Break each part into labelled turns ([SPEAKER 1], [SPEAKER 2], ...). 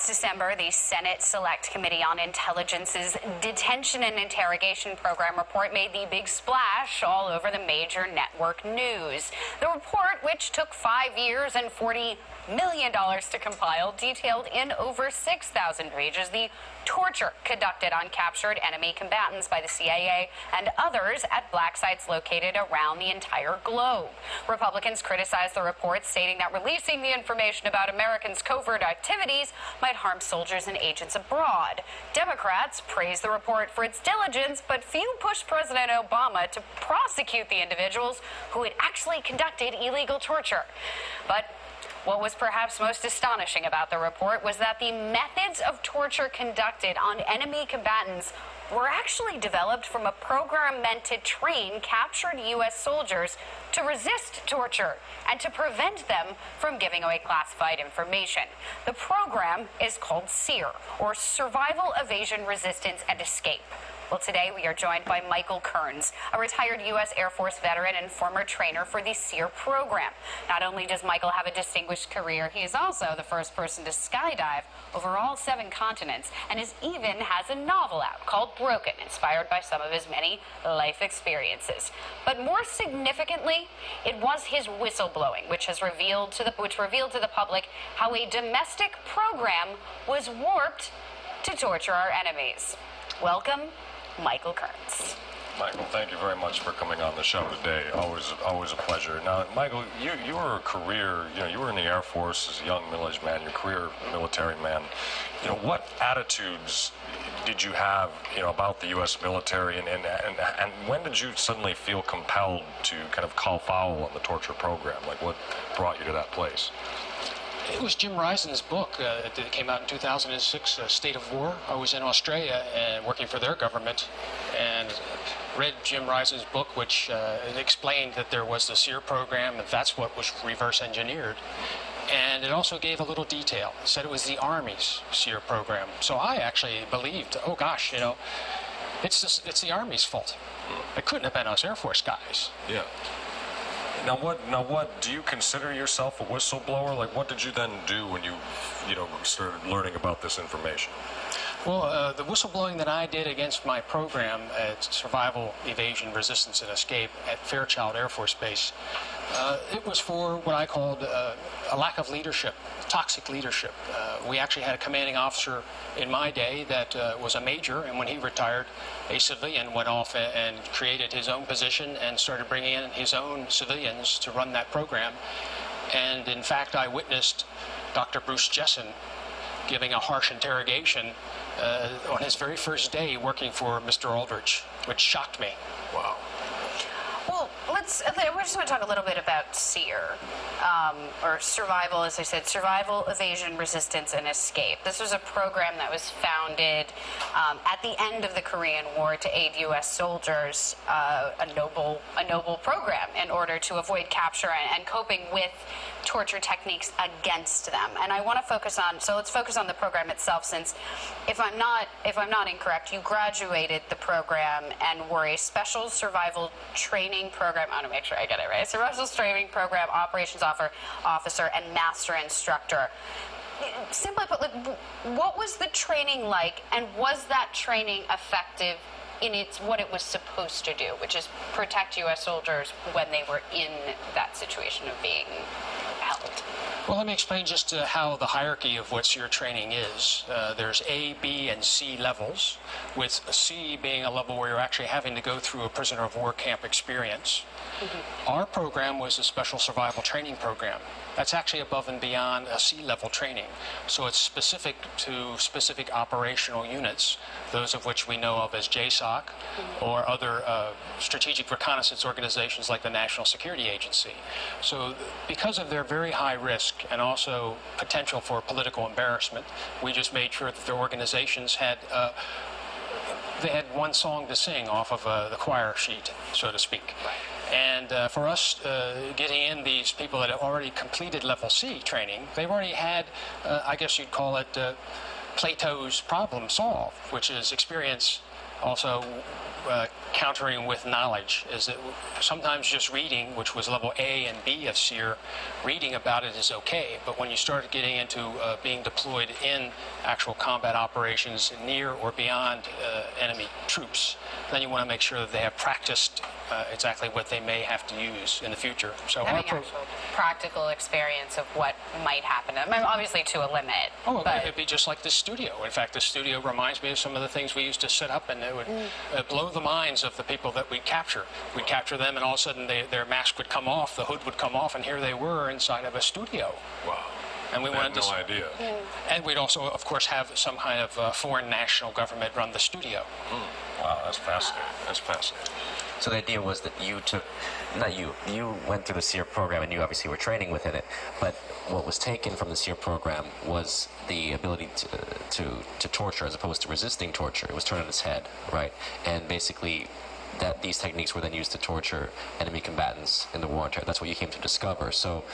[SPEAKER 1] December, the Senate Select Committee on Intelligence's Detention and Interrogation Program report made the big splash all over the major network news. The report, which took 5 years and $40 million to compile, detailed in over 6,000 pages the torture conducted on captured enemy combatants by the CIA and others at black sites located around the entire globe. Republicans criticized the report, stating that releasing the information about Americans' covert activities might harm soldiers and agents abroad. Democrats praised the report for its diligence, but few pushed President Obama to prosecute the individuals who had actually conducted illegal torture. But what was perhaps most astonishing about the report was that the methods of torture conducted on enemy combatants were actually developed from a program meant to train captured U.S. soldiers to resist torture and to prevent them from giving away classified information. The program is called SERE, or Survival, Evasion, Resistance, and Escape. Well, today we are joined by Michael Kearns, a retired U.S. Air Force veteran and former trainer for the SERE program. Not only does Michael have a distinguished career, he is also the first person to skydive over all 7 continents and even has a novel out called Broken, inspired by some of his many life experiences. But more significantly, it was his whistleblowing which revealed to the public how a domestic program was warped to torture our enemies. Welcome, Michael Kearns.
[SPEAKER 2] Michael, thank you very much for coming on the show today. Always a pleasure. Now, Michael, you were a career, you were in the Air Force as a young middle-aged man, your career military man. What attitudes did you have, about the U.S. military, and when did you suddenly feel compelled to kind of call foul on the torture program? Like, what brought you to that place?
[SPEAKER 3] It was Jim Risen's book that came out in 2006, State of War. I was in Australia and working for their government and read Jim Risen's book, which explained that there was the SERE program, and that's what was reverse engineered. And it also gave a little detail. It said it was the Army's SERE program. So I actually believed, oh gosh, it's the Army's fault. It couldn't have been us Air Force guys.
[SPEAKER 2] Yeah. Now what do you consider yourself a whistleblower? Like, what did you then do when you started learning about this information?
[SPEAKER 3] Well, the whistleblowing that I did against my program at Survival, Evasion, Resistance, and Escape at Fairchild Air Force Base, it was for what I called a lack of leadership, toxic leadership. We actually had a commanding officer in my day that was a major, and when he retired, a civilian went off and created his own position and started bringing in his own civilians to run that program. And in fact, I witnessed Dr. Bruce Jessen giving a harsh interrogation on his very first day working for Mr. Aldrich, which shocked me.
[SPEAKER 2] Wow.
[SPEAKER 1] Well, we just want to talk a little bit about SERE, or Survival, as I said, Survival, Evasion, Resistance, and Escape. This was a program that was founded at the end of the Korean War to aid U.S. soldiers, a noble program in order to avoid capture and coping with torture techniques against them. And I want to focus on, so let's focus on the program itself, since if I'm not incorrect, you graduated the program and were a special survival training program. I want to make sure I get it right. Survival training program operations officer and master instructor. Simply put, what was the training like, and was that training effective in what it was supposed to do, which is protect U.S. soldiers when they were in that situation of being held?
[SPEAKER 3] Well, let me explain just how the hierarchy of what SERE training is. There's A, B, and C levels, with C being a level where you're actually having to go through a prisoner of war camp experience. Mm-hmm. Our program was a special survival training program. That's actually above and beyond a C-level training. So it's specific to specific operational units, those of which we know of as JSOC, or other strategic reconnaissance organizations like the National Security Agency. So because of their very high risk and also potential for political embarrassment, we just made sure that their organizations had they had one song to sing off of the choir sheet, so to speak. And for us, getting in these people that have already completed level C training, they've already had, I guess you'd call it Plato's problem solved, which is experience Also, countering with knowledge is that sometimes just reading, which was level A and B of SEER, reading about it is okay, but when you start getting into being deployed in actual combat operations near or beyond enemy troops, then you want to make sure that they have practiced exactly what they may have to use in the future. So
[SPEAKER 1] Having actual practical experience of what might happen. I mean, obviously to a limit.
[SPEAKER 3] Oh,
[SPEAKER 1] but
[SPEAKER 3] it'd be just like the studio. In fact, the studio reminds me of some of the things we used to set up, and it would blow the minds of the people that we'd capture. We'd capture them, and all of a sudden their mask would come off, the hood would come off, and here they were inside of a studio.
[SPEAKER 2] Wow.
[SPEAKER 3] And we wanted
[SPEAKER 2] no idea.
[SPEAKER 3] And we'd also, of course, have some kind of foreign national government run the studio.
[SPEAKER 2] Wow, that's fascinating. That's fascinating.
[SPEAKER 4] So the idea was that you took, not you, you went through the SEER program and you obviously were training within it, but what was taken from the SEER program was the ability to torture as opposed to resisting torture. It was turned on its head, right? And basically that these techniques were then used to torture enemy combatants in the war on terror. That's what you came to discover. So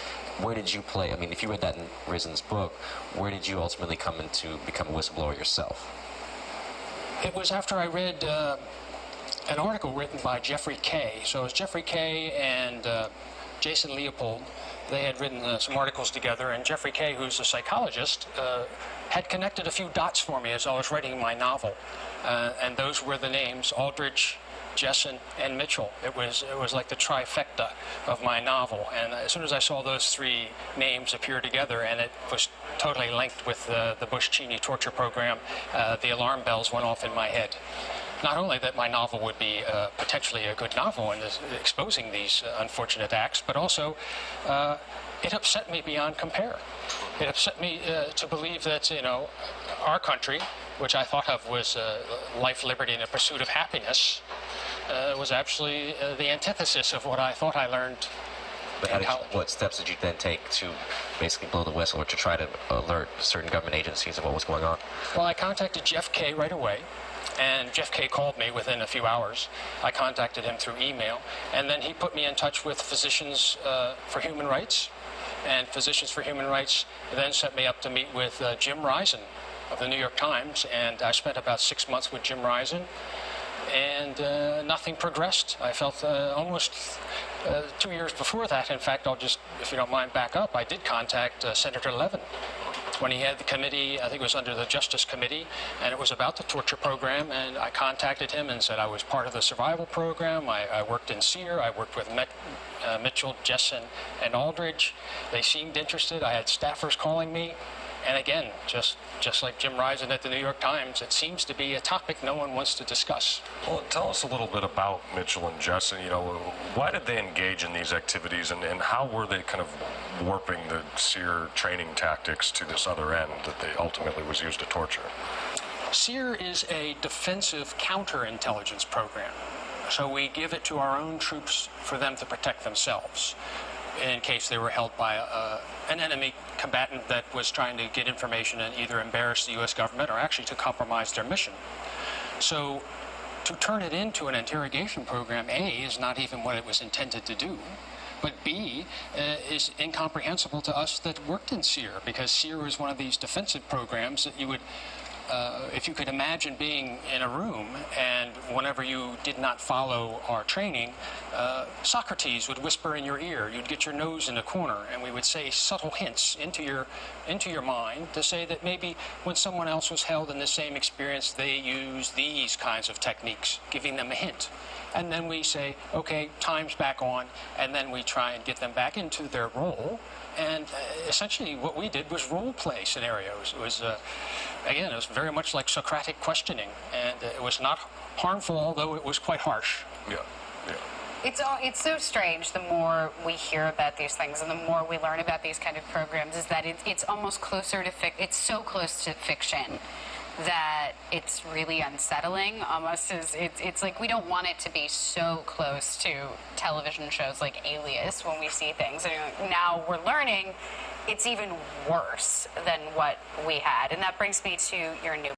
[SPEAKER 4] where did you play, I mean, if you read that in Risen's book, where did you ultimately come in to become a whistleblower yourself?
[SPEAKER 3] It was after I read an article written by Jeffrey Kay. So it was Jeffrey Kay and Jason Leopold. They had written some articles together, and Jeffrey Kay, who's a psychologist, had connected a few dots for me as I was writing my novel. And those were the names, Aldridge, Jessen, and Mitchell. It was like the trifecta of my novel. And as soon as I saw those three names appear together, and it was totally linked with the Bush-Cheney torture program, the alarm bells went off in my head. Not only that my novel would be potentially a good novel in exposing these unfortunate acts, but also it upset me beyond compare. It upset me to believe that, you know, our country, which I thought of was life, liberty, and the pursuit of happiness, was actually the antithesis of what I thought I learned.
[SPEAKER 4] But what steps did you then take to basically blow the whistle or to try to alert certain government agencies of what was going on?
[SPEAKER 3] Well, I contacted Jeff Kay right away. And Jeff Kay called me within a few hours. I contacted him through email, and then he put me in touch with Physicians for Human Rights. And Physicians for Human Rights then set me up to meet with Jim Risen of the New York Times, and I spent about 6 months with Jim Risen, and nothing progressed. I felt almost 2 years before that, in fact, I'll just, if you don't mind, back up. I did contact Senator Levin when he had the committee. I think it was under the Justice Committee, and it was about the torture program, and I contacted him and said I was part of the survival program. I worked in SEER. I worked with Mitchell, Jessen, and Aldridge. They seemed interested. I had staffers calling me. And again, just like Jim Risen at the New York Times, it seems to be a topic no one wants to discuss.
[SPEAKER 2] Well, tell us a little bit about Mitchell and Jessen. You know, why did they engage in these activities, and how were they kind of warping the SEER training tactics to this other end that they ultimately was used to torture?
[SPEAKER 3] SEER is a defensive counterintelligence program. So we give it to our own troops for them to protect themselves in case they were held by an enemy combatant that was trying to get information and either embarrass the U.S. government or actually to compromise their mission. So to turn it into an interrogation program, A, is not even what it was intended to do. But B, is incomprehensible to us that worked in SEER, because SEER is one of these defensive programs that you would, if you could imagine being in a room and whenever you did not follow our training, Socrates would whisper in your ear. You'd get your nose in a corner, and we would say subtle hints into your mind to say that maybe when someone else was held in the same experience, they used these kinds of techniques, giving them a hint. And then we say, okay, time's back on, and then we try and get them back into their role. And essentially what we did was role play scenarios. It was, again, it was very much like Socratic questioning, and it was not harmful, although it was quite harsh.
[SPEAKER 2] Yeah, yeah.
[SPEAKER 1] It's so strange the more we hear about these things and the more we learn about these kind of programs, is that it's almost closer to it's so close to fiction that it's really unsettling. Almost as it's like we don't want it to be so close to television shows like Alias when we see things. And now we're learning it's even worse than what we had. And that brings me to your new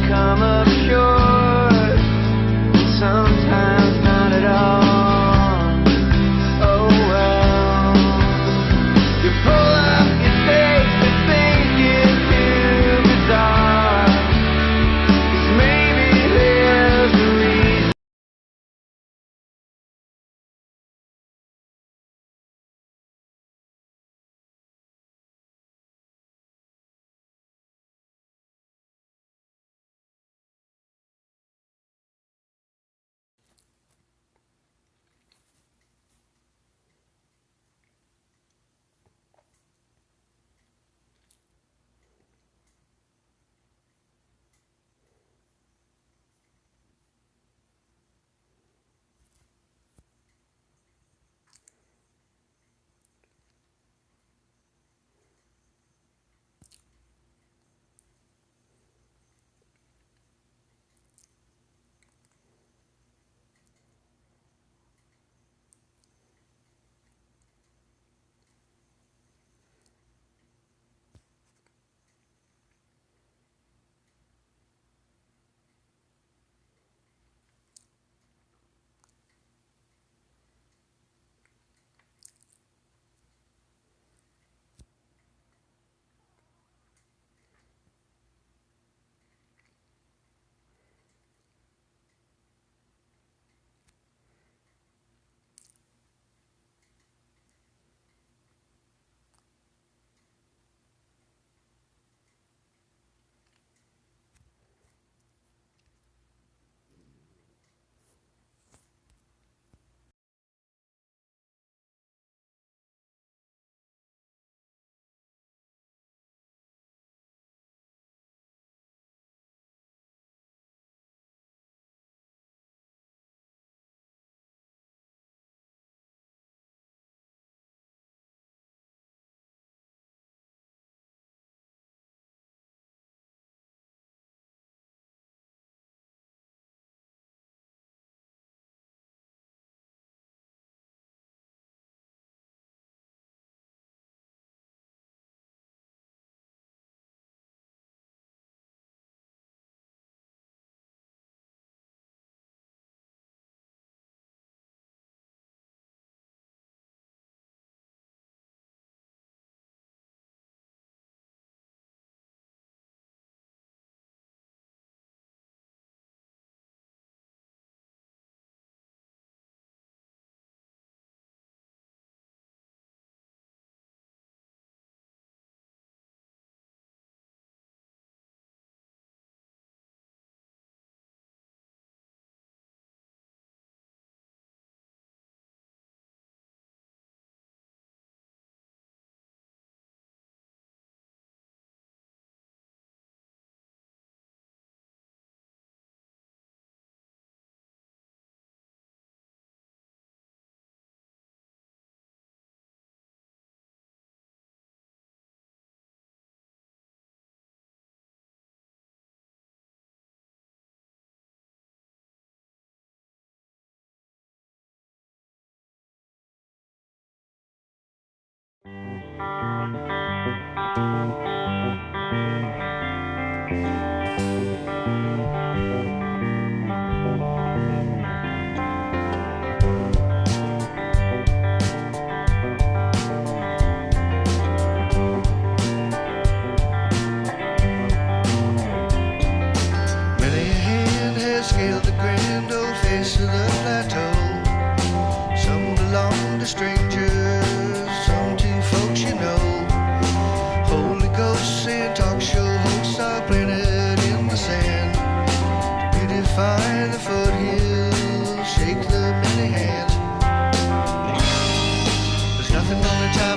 [SPEAKER 5] come up short, sometimes not at all. Oh well, you pull up your face and think it's too bizarre, 'cause maybe there's a reason.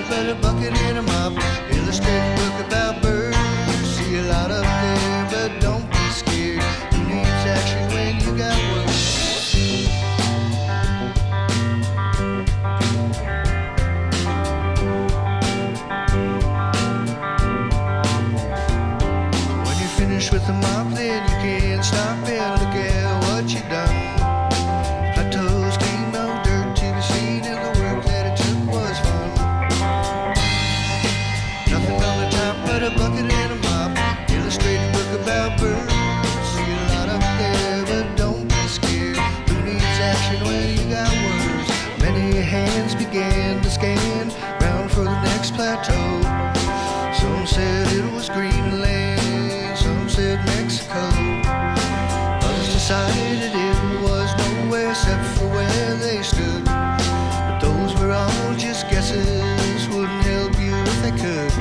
[SPEAKER 5] But a bucket and a mop, illustrated book about birds.
[SPEAKER 6] of Mexico. Others decided it was nowhere except for where they stood. But those were all just guesses, wouldn't help you if they could.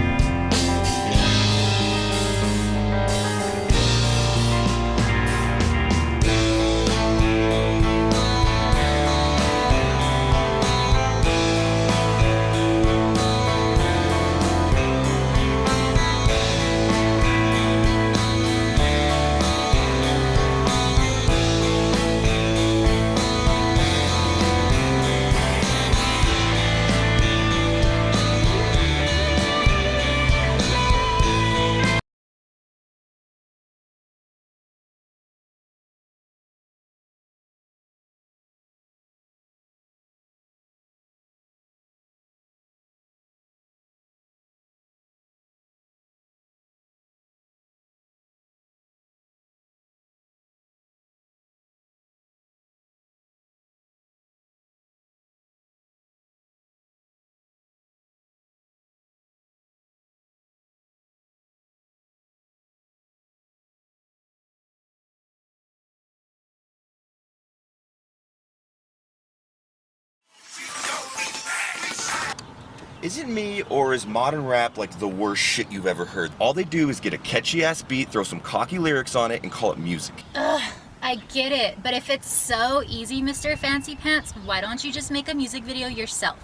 [SPEAKER 7] Is it me, or is modern rap like the worst shit you've ever heard? All they do is get a catchy ass beat, throw some cocky lyrics on it, and call it music.
[SPEAKER 8] Ugh, I get it, but if it's so easy, Mr. Fancy Pants, why don't you just make a music video yourself?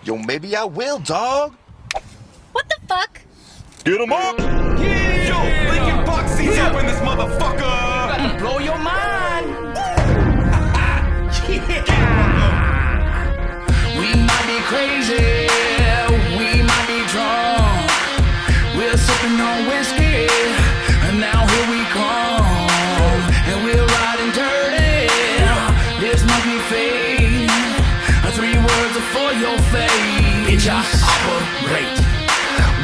[SPEAKER 7] Yo, maybe I will, dog.
[SPEAKER 8] What the fuck?
[SPEAKER 7] Get 'em up! Yeah! Yo, Lincoln Box seats up in this motherfucker!
[SPEAKER 9] About to blow your mind. We might be crazy, we might be drunk. We're sipping on whiskey, and now here we come. And we're riding dirty. This must be fate. 3 words are for your fate. Bitch, I operate.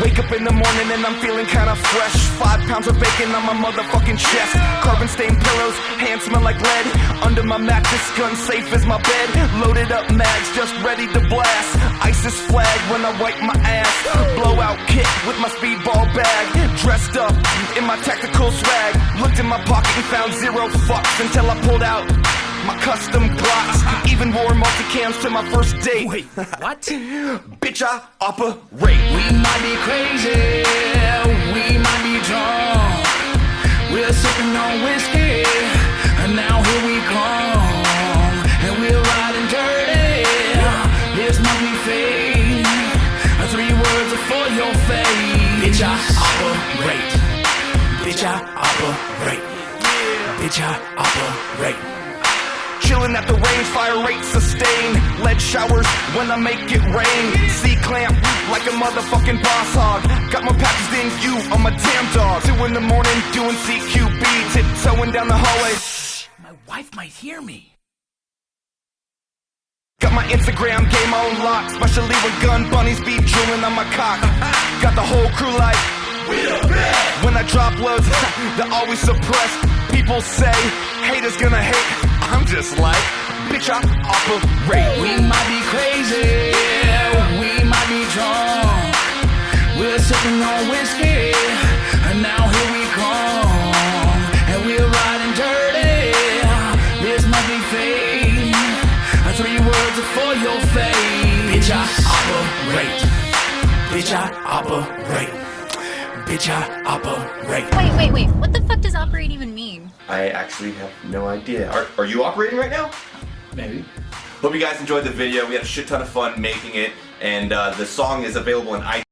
[SPEAKER 7] Wake up in the morning and I'm feeling kinda fresh. 5 pounds of bacon on my motherfucking chest. Carbon stained pillows, hands smell like lead. Under my mattress, gun safe as my bed. Loaded up mags, just ready to blast. ISIS flag when I wipe my ass. Blowout kit with my speedball bag. Dressed up in my tactical swag. Looked in my pocket and found 0 fucks until I pulled out my custom Glocks. Even wore multicams to my first date.
[SPEAKER 9] Wait, what?
[SPEAKER 7] Bitch, I operate.
[SPEAKER 9] We might be crazy, we might be drunk. We're sipping on whiskey, and now here we come. And we're riding dirty. This must be fate. 3 words are for your fate. Bitch, I operate. Bitch, I operate. Bitch, I operate.
[SPEAKER 7] Chillin' at the range, fire rate sustained. Lead showers when I make it rain. C-clamp like a motherfucking boss hog. Got more patches than you on my damn dog. 2 in the morning doing CQB, tiptoeing down the hallway.
[SPEAKER 9] My wife might hear me.
[SPEAKER 7] Got my Instagram game on lock, especially when gun bunnies be drooling on my cock. Got the whole crew like, we the best. When I drop loads, they're always suppressed. People say, haters gonna hate. I'm just like, bitch, I operate.
[SPEAKER 9] We might be crazy, we might be drunk. We're sipping on whiskey, and now here we come. And we're riding dirty. This must be fate. 3 words are for your fate. Bitch, I operate. Bitch, I operate. Bitch, I operate.
[SPEAKER 8] Wait, what the fuck does operate even mean?
[SPEAKER 7] I actually have no idea. Are you operating right now?
[SPEAKER 9] Maybe.
[SPEAKER 7] Hope you guys enjoyed the video. We had a shit ton of fun making it, and the song is available on iTunes.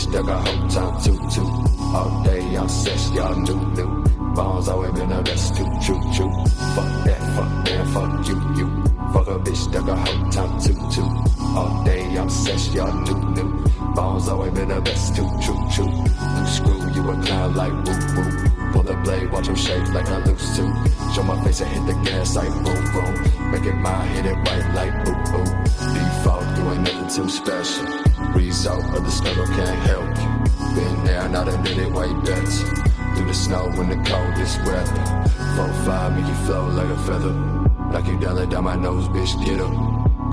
[SPEAKER 10] bitch that got whole time tutu. All day I'm sex, y'all new. Bones always been the best, choo. Fuck that, fuck you. Fuck a bitch that got whole time tutu. All day I'm sex, y'all new. Bones always been the best, choo. You screw, you a clown like woo. Pull the blade, watch him shake like I lose to. Show my face and hit the gas like boom. Make it mine, hit it right like boo. Default, you ain't nothing too special. Result of the struggle can't help you. Been there, now done did it way better. Through the snow in the coldest weather. 4-5 make you flow like a feather. Like you down my nose, bitch, get up.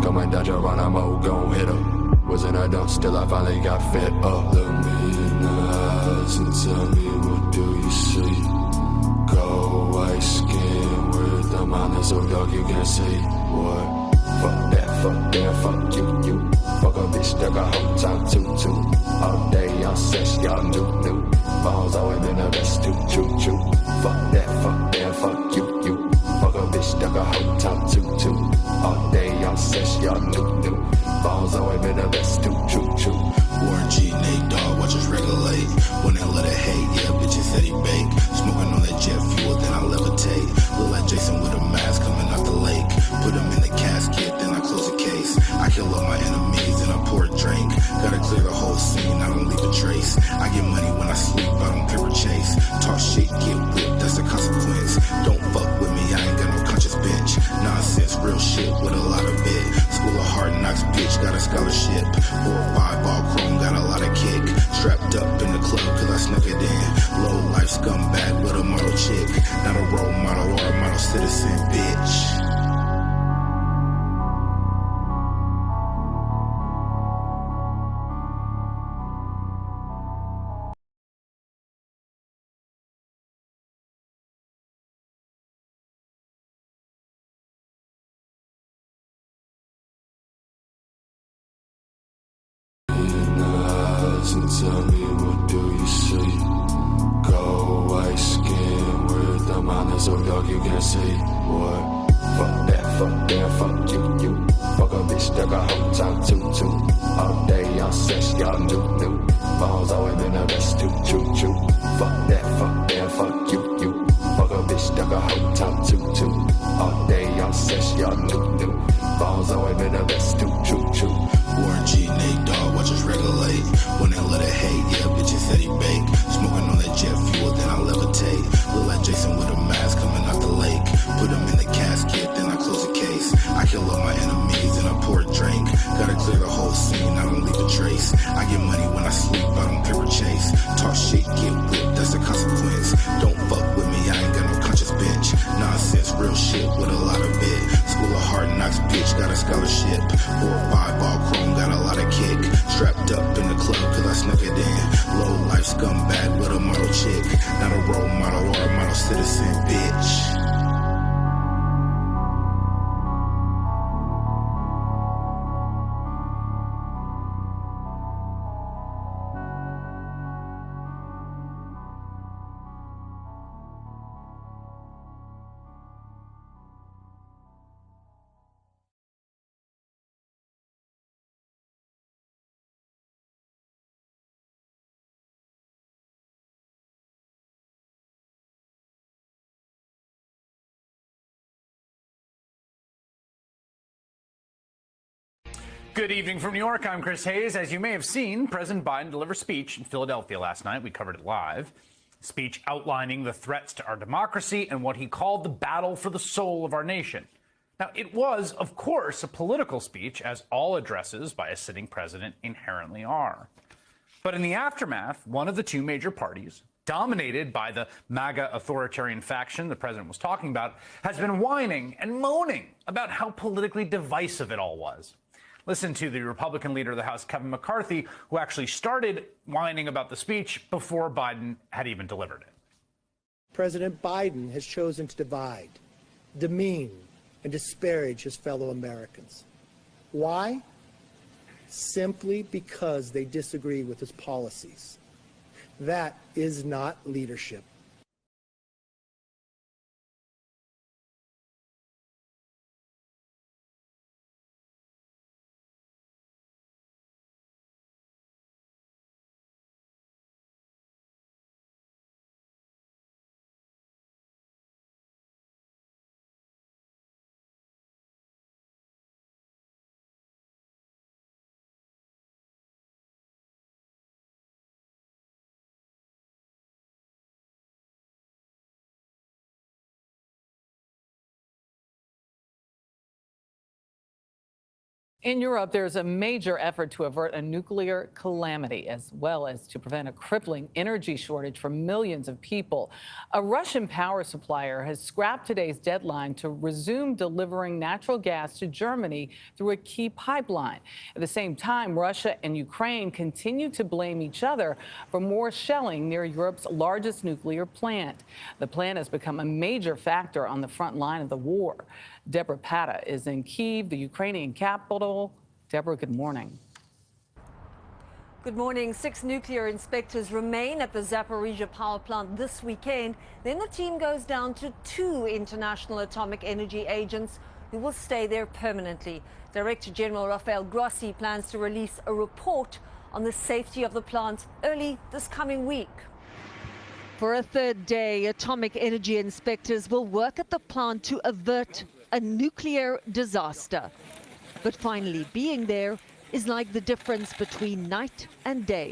[SPEAKER 10] Coming down your run, I'm old, gon' hit her. Wasn't I dumb, still I finally got fed up. Look me in the eyes and tell me what do you see? Cold white skin with the mind so dark you can't see. What? Fuck that, fuck you. Fuck a bitch that got whole time tutu. All day I'm sex, y'all new. Bones always been the best, choo. Fuck that, fuck you. Fuck a bitch that got whole time tutu. All day I'm sex, y'all new. Bones always been the best, choo.
[SPEAKER 9] Warren G, Nate Dogg, watch us regulate. One hell of the hate, yeah, bitches said he bake. Smoking on that jet fuel, then I levitate. Look like Jason with a mask coming out the lake. Put him in the casket, then I close the case. I kill all my enemies, then I pour a drink. Gotta clear the whole scene, I don't leave a trace. I get money when I sleep, I don't paper chase. Talk shit, get whipped, that's the consequence. Don't fuck with me, I ain't got no conscious bitch. Nonsense, real shit with a lot of it. School of hard knocks, bitch, got a scholarship. 4 or 5 all chrome, got a lot of kick. Strapped up in the club, cause I snuck it in. Low life scumbag with a model chick. Not a role model or a model citizen, bitch.
[SPEAKER 10] And tell me what do you see? Cold white skin with the mind so dark you can't see. What? Fuck that, fuck you. Fuck a bitch that got whole time tutu. All day I'm sex, y'all new. Bones always been the best, choo. Fuck that, fuck you. Fuck a bitch that got whole time tutu. All day I'm sex, y'all new. Bones always been the best, choo.
[SPEAKER 9] Warren G, Nate Dogg, watch us regulate. One hell of the hate, yeah, bitches said he bake. Smoking on that jet fuel, then I levitate. Look like Jason with a mask coming out the lake. Put him in the casket, then I close the case. I kill all my enemies, then I pour a drink. Gotta clear the whole scene, I don't leave a trace. I get money when I sleep, I don't paper chase. Talk shit, get whipped, that's the consequence. Don't fuck with me, I ain't got no conscious bitch. Nonsense, real shit with a lot of it. School of hard knocks, bitch, got a scholarship. 4 or 5 all chrome, got a lot of kick. Strapped up in the club, cause I snuck it in. Low life scumbag with a model chick. Not a role model or a model citizen, bitch.
[SPEAKER 11] Good evening from New York. I'm Chris Hayes. As you may have seen, President Biden delivered a speech in Philadelphia last night. We covered it live. A speech outlining the threats to our democracy and what he called the battle for the soul of our nation. Now, it was, of course, a political speech, as all addresses by a sitting president inherently are. But in the aftermath, one of the two major parties, dominated by the MAGA authoritarian faction the president was talking about, has been whining and moaning about how politically divisive it all was. Listen to the Republican leader of the House, Kevin McCarthy, who actually started whining about the speech before Biden had even delivered it.
[SPEAKER 12] President Biden has chosen to divide, demean, and disparage his fellow Americans. Why? Simply because they disagree with his policies. That is not leadership.
[SPEAKER 13] In Europe, there's a major effort to avert a nuclear calamity, as well as to prevent a crippling energy shortage for millions of people. A Russian power supplier has scrapped today's deadline to resume delivering natural gas to Germany through a key pipeline. At the same time, Russia and Ukraine continue to blame each other for more shelling near Europe's largest nuclear plant. The plant has become a major factor on the front line of the war. Deborah Pata is in Kyiv, the Ukrainian capital. Deborah, good morning.
[SPEAKER 14] Good morning. 6 nuclear inspectors remain at the Zaporizhzhia power plant this weekend. Then the team goes down to 2 International Atomic Energy agents who will stay there permanently. Director General Rafael Grossi plans to release a report on the safety of the plant early this coming week. For a 3rd day, atomic energy inspectors will work at the plant to avert a nuclear disaster. But finally being there is like the difference between night and day.